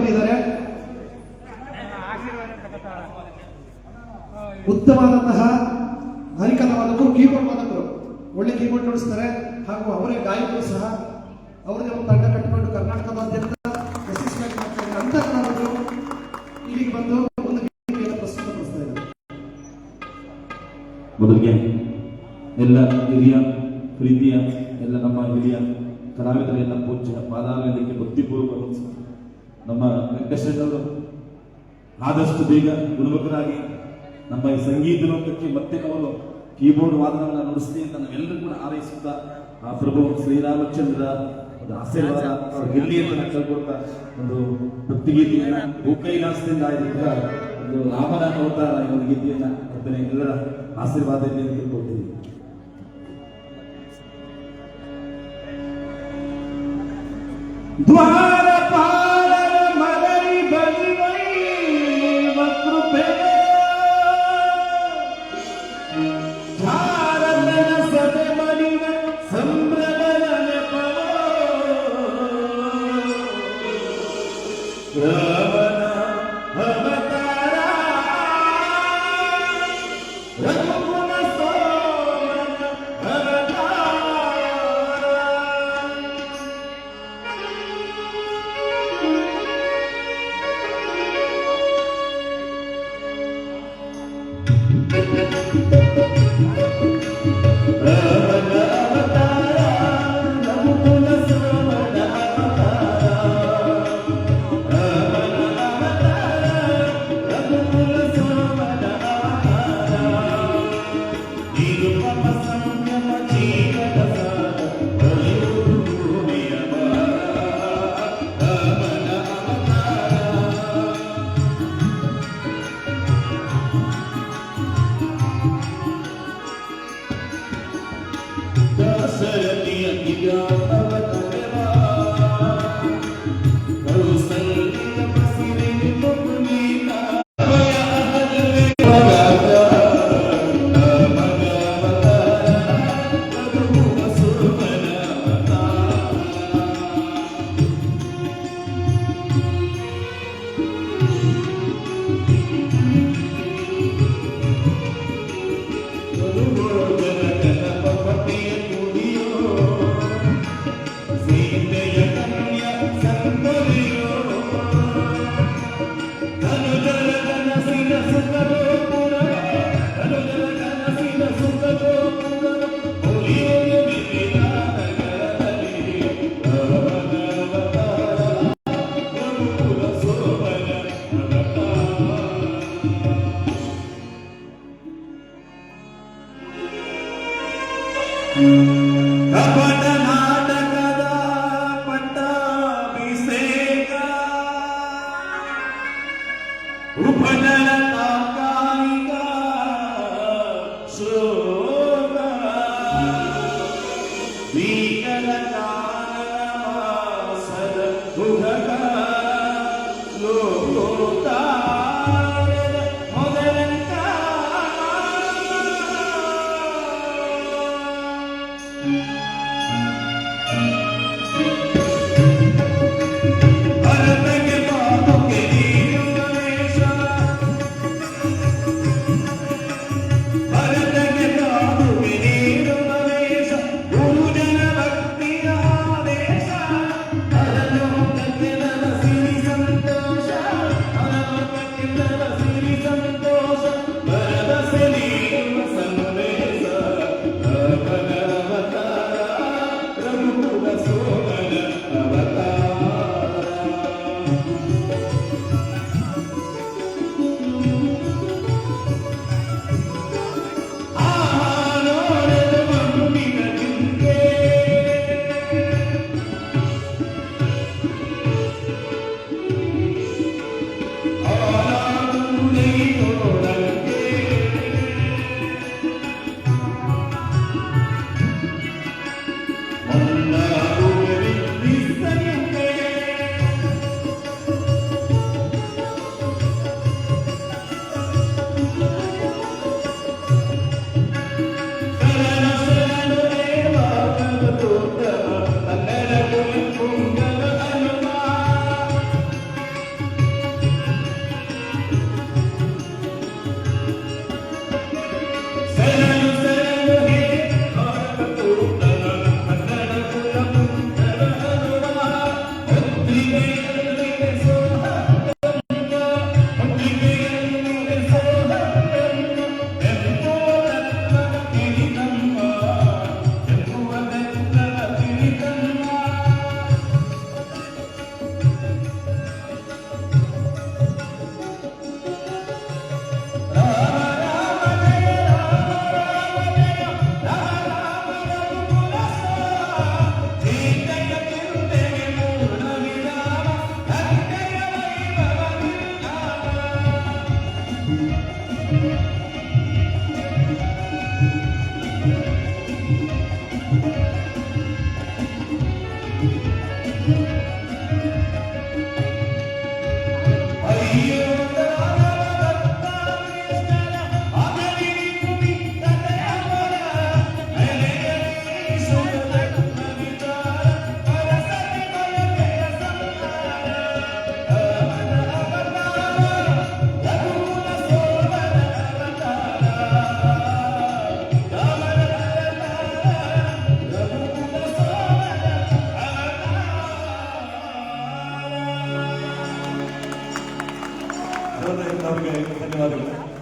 ಬಂದಿದ್ದಾರೆ. ಉತ್ತಮವಾದಂತಹ ಹರಿಕಥಾ ವಾದಕರು, ಕೀಬೋರ್ಡ್ ವಾದಕರು, ಒಳ್ಳೆ ಕೀಬೋರ್ಡ್ ನುಡಿಸ್ತಾರೆ. ಹಾಗೂ ಅವರೇ ಗಾಯಕರು ಸಹ. ಅವರದೇ ಒಂದು ತಂಡ ಕಟ್ಟಿಕೊಂಡು ಕರ್ನಾಟಕದಾದ್ಯಂತ ಅಂತ ಕಲಾವಿದರು ಇಲ್ಲಿಗೆ ಬಂದು ಒಂದು ಗೀತೆಯನ್ನು ಪ್ರಸ್ತುತಪಡಿಸ್ತಾ ಇದ್ದಾರೆ. ಮೊದಲಿಗೆ ಎಲ್ಲ ಹಿರಿಯ ಪ್ರೀತಿಯ ಎಲ್ಲ ನಮ್ಮ ಹಿರಿಯ ಕಲಾವಿದರೆಲ್ಲ ಪೂಜ್ಯ ಪಾದಾಲಯಕ್ಕೆ ಭಕ್ತಿಪೂರ್ವಕ ನಮ್ಮ ವೆಂಕಟೇಶ್ವರವರು ಆದಷ್ಟು ಬೇಗ ಗುಣಮುಖರಾಗಿ ನಮ್ಮ ಈ ಸಂಗೀತ ಲೋಕಕ್ಕೆ ಮತ್ತೆ ಅವರು ಕೀಬೋರ್ಡ್ ವಾದನವನ್ನು ನುಡಿಸ್ಲಿ ಅಂತ ನಾವೆಲ್ಲರೂ ಕೂಡ ಹಾರೈಸುತ್ತಾ ಆ ಪ್ರಭು ಶ್ರೀರಾಮಚಂದ್ರ ಒಂದು ಆಶೀರ್ವಾದ ಅವ್ರ ಗೆಲ್ಲಿ ಅಂತ ಕೇಳ್ಕೊಳ್ತಾ ಒಂದು ಭಕ್ತಿಗೀತೆಯನ್ನ ಭೂಕೈಲಾಸದಿಂದ ಆಗಿರುವ ಒಂದು ರಾಮನ ಅವತಾರ ಈ ಒಂದು ಗೀತೆಯನ್ನ ಅದನ್ನೇ ಎಲ್ಲರ ಆಶೀರ್ವಾದದಿಂದ ತಿಳ್ಕೊಳ್ತೀವಿ. ದ್ವಾರಪಾಲ ಮರಳಿ ಬಲಿವೈ ವಕೃಪೆ ಭಾರತನ ಸದೆ ಮಲಿನ ಸಂಭ್ರಮನ ಪವ ರಾಮನ ಅವತಾರ ರಘುಕುಲ ಸೋಮನ ಕಪಟ ನಾಟಕದ ಪಟ್ಟಾಭಿಷೇಕ ಉಪನರ ತಾತ್ಕಾಲಿಕ ಶೋಕ ಭೀಕರ ಕಾನವಾಸದ ಹುಡುಗ ಲೋಕೋತ್ತಾರದ ಮೊದಲಂಕ ನಮಗೆ ಧನ್ಯವಾದಗಳು.